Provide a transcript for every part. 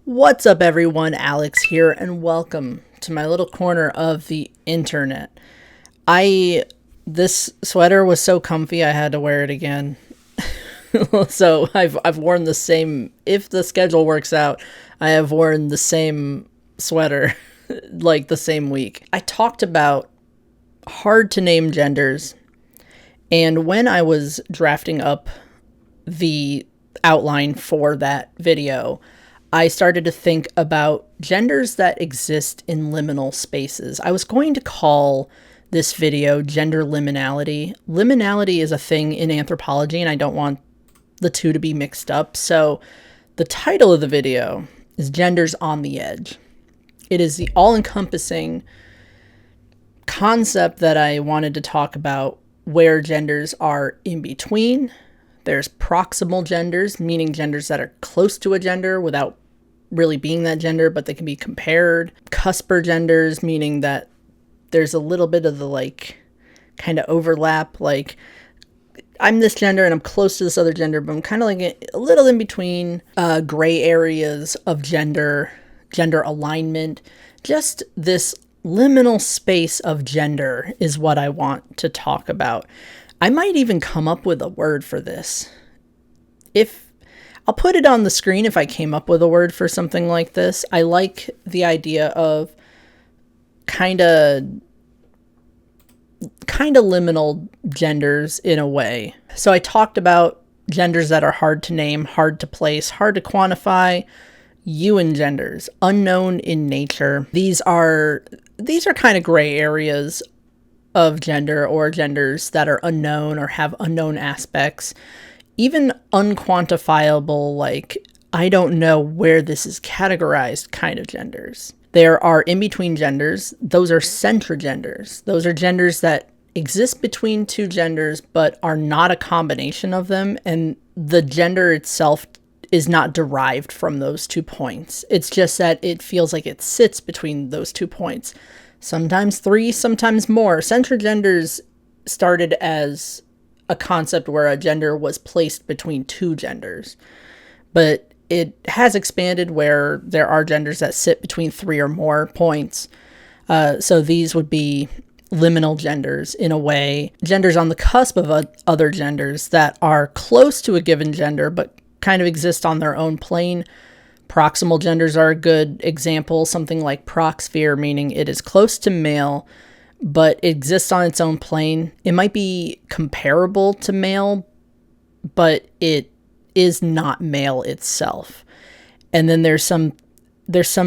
What's up, everyone? Alex here, and welcome to my little corner of the internet. This sweater was so comfy I had to wear it again. So I've worn the same. If the schedule works out, I have worn the same sweater like the same week. I talked about hard to name genders, and when I was drafting up the outline for that video, I started to think about genders that exist in liminal spaces. I was going to call this video Gender Liminality. Liminality is a thing in anthropology, and I don't want the two to be mixed up. So the title of the video is Genders on the Edge. It is the all-encompassing concept that I wanted to talk about, where genders are in between. There's proximal genders, meaning genders that are close to a gender without really being that gender, but they can be compared. Cusper genders, meaning that there's a little bit of the kind of overlap, like I'm this gender and I'm close to this other gender, but I'm kind of like a little in between. Gray areas of gender alignment. Just this liminal space of gender is what I want to talk about. I might even come up with a word for this. I'll put it on the screen if I came up with a word for something like this. I like the idea of kind of liminal genders in a way. So I talked about genders that are hard to name, hard to place, hard to quantify. Ewan genders, unknown in nature. These are kind of gray areas of gender, or genders that are unknown or have unknown aspects. Even unquantifiable, like I don't know where this is categorized kind of genders. There are in-between genders. Those are centrogenders. Those are genders that exist between two genders but are not a combination of them, and the gender itself is not derived from those 2 points. It's just that it feels like it sits between those 2 points. Sometimes 3, sometimes more. Centrogenders started as a concept where a gender was placed between 2 genders, but it has expanded where there are genders that sit between 3 or more points. So these would be liminal genders in a way, genders on the cusp of other genders that are close to a given gender but kind of exist on their own plane. Proximal genders are a good example, something like proxphere, meaning it is close to male but exists on its own plane. It might be comparable to male, but it is not male itself. And then there's some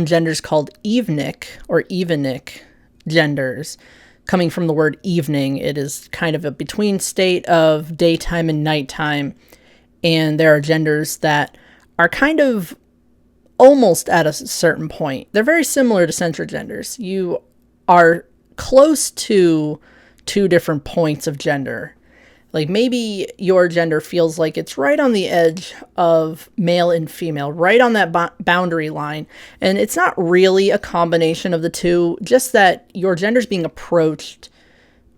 genders called evenic or evenic genders, coming from the word evening. It is kind of a between state of daytime and nighttime. And there are genders that are kind of almost at a certain point. They're very similar to centrogenders. You are close to 2 different points of gender. Like maybe your gender feels like it's right on the edge of male and female, right on that boundary line. And it's not really a combination of the two, just that your gender's being approached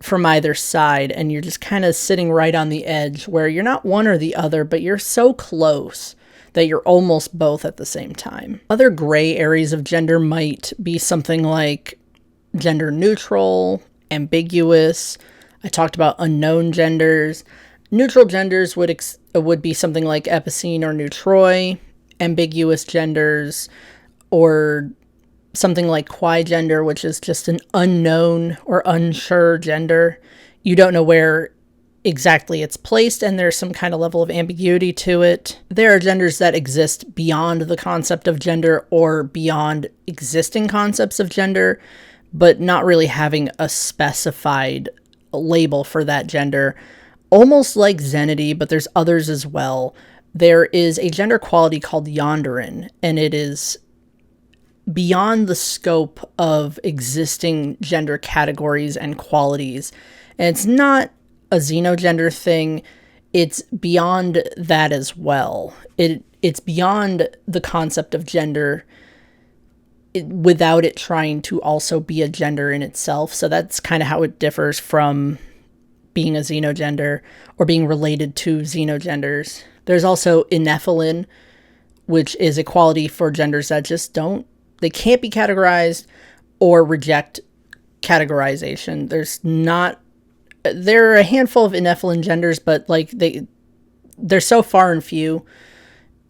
from either side, and you're just kind of sitting right on the edge where you're not one or the other, but you're so close that you're almost both at the same time. Other gray areas of gender might be something like gender neutral, ambiguous. I talked about unknown genders. Neutral genders would be something like epicene or neutroi. Ambiguous genders, or something like quigender, which is just an unknown or unsure gender. You don't know where exactly it's placed, and there's some kind of level of ambiguity to it. There are genders that exist beyond the concept of gender or beyond existing concepts of gender, but not really having a specified label for that gender. Almost like Zenity, but there's others as well. There is a gender quality called yonderin, and it is beyond the scope of existing gender categories and qualities. And it's not a xenogender thing. It's beyond that as well. It's beyond the concept of gender without it trying to also be a gender in itself. So that's kind of how it differs from being a xenogender or being related to xenogenders. There's also inephiline, which is equality for genders that just they can't be categorized or reject categorization. There are a handful of ineffluent genders, but like they're so far and few.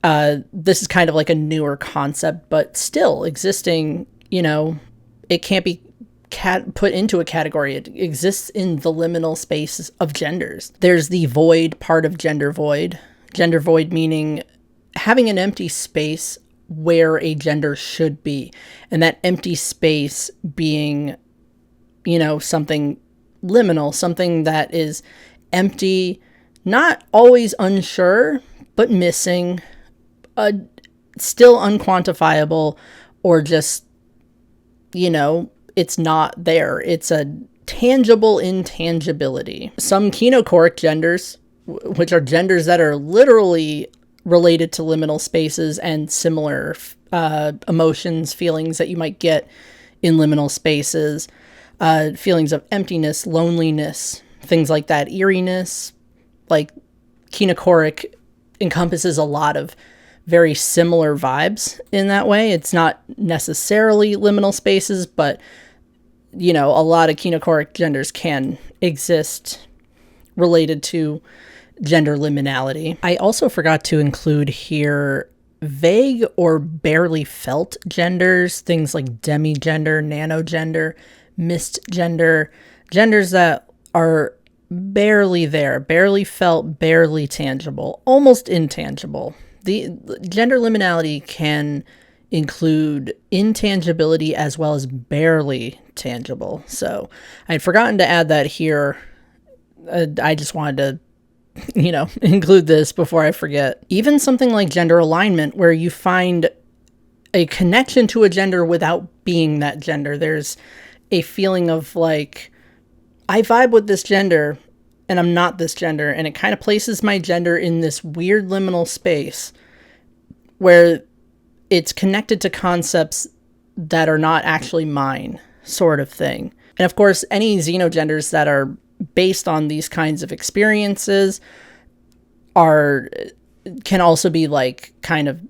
This is kind of like a newer concept, but still existing, it can't be put into a category. It exists in the liminal space of genders. There's the void part of gender void. Gender void meaning having an empty space where a gender should be. And that empty space being, something liminal, something that is empty, not always unsure, but missing, still unquantifiable, or just, it's not there. It's a tangible intangibility. Some kenochoric genders, which are genders that are literally related to liminal spaces and similar emotions, feelings that you might get in liminal spaces, feelings of emptiness, loneliness, things like that, eeriness. Like kenochoric encompasses a lot of very similar vibes in that way. It's not necessarily liminal spaces, but a lot of kenochoric genders can exist related to gender liminality. I also forgot to include here vague or barely felt genders, things like demigender, nanogender, misgender, genders that are barely there, barely felt, barely tangible, almost intangible. The gender liminality can include intangibility as well as barely tangible. So I had forgotten to add that here. I just wanted to include this before I forget. Even something like gender alignment, where you find a connection to a gender without being that gender. There's a feeling of like, I vibe with this gender and I'm not this gender, and it kind of places my gender in this weird liminal space where it's connected to concepts that are not actually mine, sort of thing. And of course, any xenogenders that are based on these kinds of experiences can also be like kind of,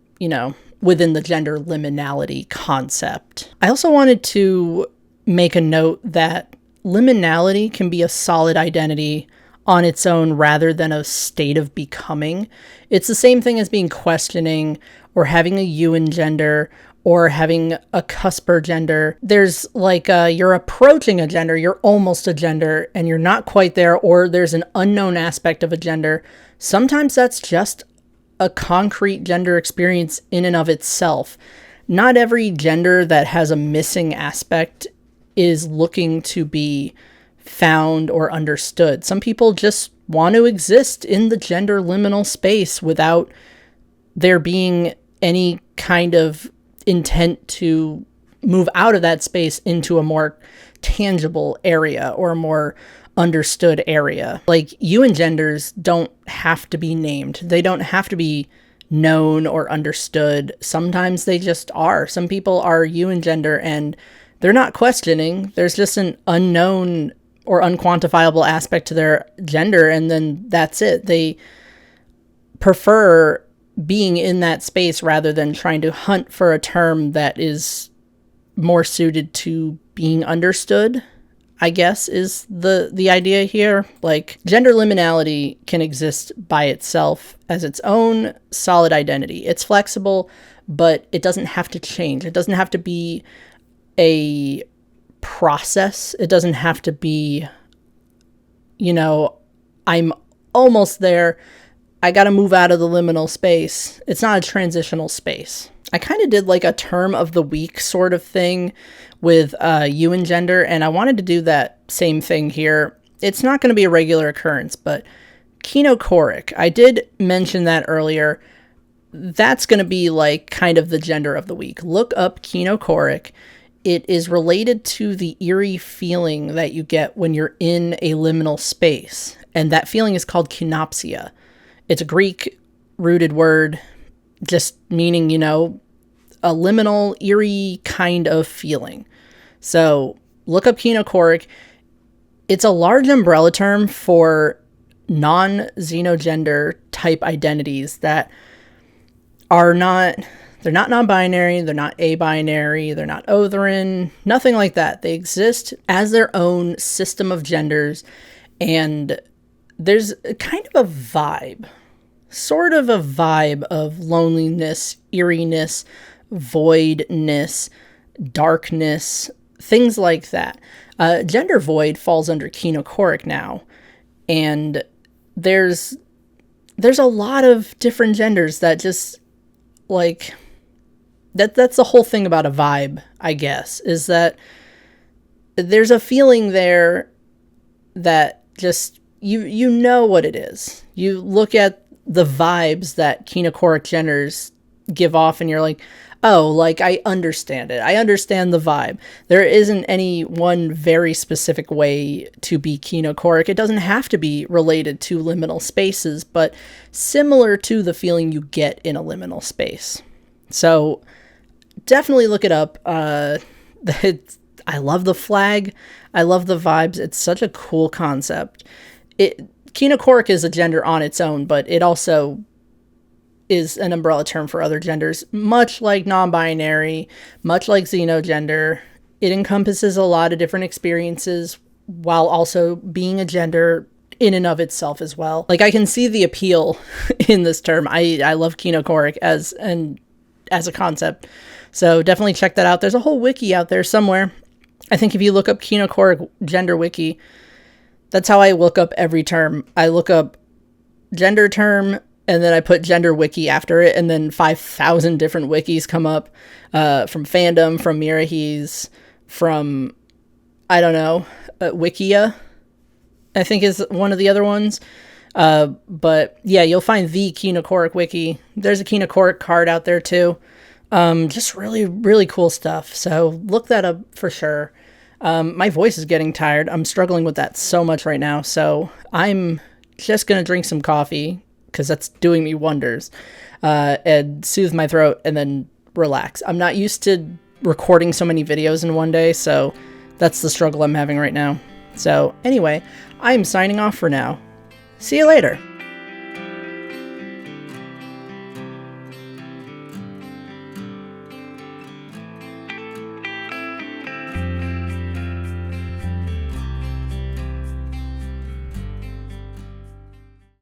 within the gender liminality concept. I also wanted to make a note that liminality can be a solid identity on its own rather than a state of becoming. It's the same thing as being questioning or having a Ewan gender or having a cusper gender. There's like you're approaching a gender, you're almost a gender, and you're not quite there, or there's an unknown aspect of a gender. Sometimes that's just a concrete gender experience in and of itself. Not every gender that has a missing aspect is looking to be found or understood. Some people just want to exist in the gender liminal space without there being any kind of intent to move out of that space into a more tangible area or a more understood area. Like Ewan genders don't have to be named. They don't have to be known or understood. Sometimes they just are. Some people are Ewan gender and they're not questioning. There's just an unknown or unquantifiable aspect to their gender, and then that's it. They prefer being in that space rather than trying to hunt for a term that is more suited to being understood, I guess, is the idea here. Like, gender liminality can exist by itself as its own solid identity. It's flexible, but it doesn't have to change. It doesn't have to be a process. It doesn't have to be, I'm almost there, I gotta move out of the liminal space. It's not a transitional space. I kind of did like a term of the week sort of thing with Ewan gender, and I wanted to do that same thing here. It's not going to be a regular occurrence, but kenochoric, I did mention that earlier. That's going to be like kind of the gender of the week. Look up kenochoric. It is related to the eerie feeling that you get when you're in a liminal space, and that feeling is called kenopsia. It's a Greek-rooted word, just meaning, a liminal, eerie kind of feeling. So look up kenochoric. It's a large umbrella term for non-xenogender type identities that are not, they're not non-binary, they're not abinary, they're not Otherin, nothing like that. They exist as their own system of genders, and there's kind of a vibe, sort of a vibe of loneliness, eeriness, voidness, darkness, things like that. Gender void falls under kenochoric now, and there's a lot of different genders that just, like, that's the whole thing about a vibe, I guess, is that there's a feeling there that just, you know what it is. You look at the vibes that kenochoric genders give off and you're like, oh, like, I understand it. I understand the vibe. There isn't any one very specific way to be kenochoric. It doesn't have to be related to liminal spaces, but similar to the feeling you get in a liminal space. So definitely look it up. I love the flag. I love the vibes. It's such a cool concept. Kenochoric is a gender on its own, but it also is an umbrella term for other genders, much like non-binary, much like xenogender. It encompasses a lot of different experiences while also being a gender in and of itself as well. Like, I can see the appeal in this term. I love kenochoric as a concept. So definitely check that out. There's a whole wiki out there somewhere. I think if you look up kenochoric gender wiki, that's how I look up every term. I look up gender term, and then I put gender wiki after it, and then 5,000 different wikis come up, from fandom, from Mirahis, from, I don't know, Wikia, I think is one of the other ones. But yeah, you'll find the kenochoric wiki. There's a kenochoric card out there too. Just really, really cool stuff. So look that up for sure. My voice is getting tired. I'm struggling with that so much right now. So I'm just going to drink some coffee, because that's doing me wonders, and soothe my throat and then relax. I'm not used to recording so many videos in one day, so that's the struggle I'm having right now. So anyway, I'm signing off for now. See you later.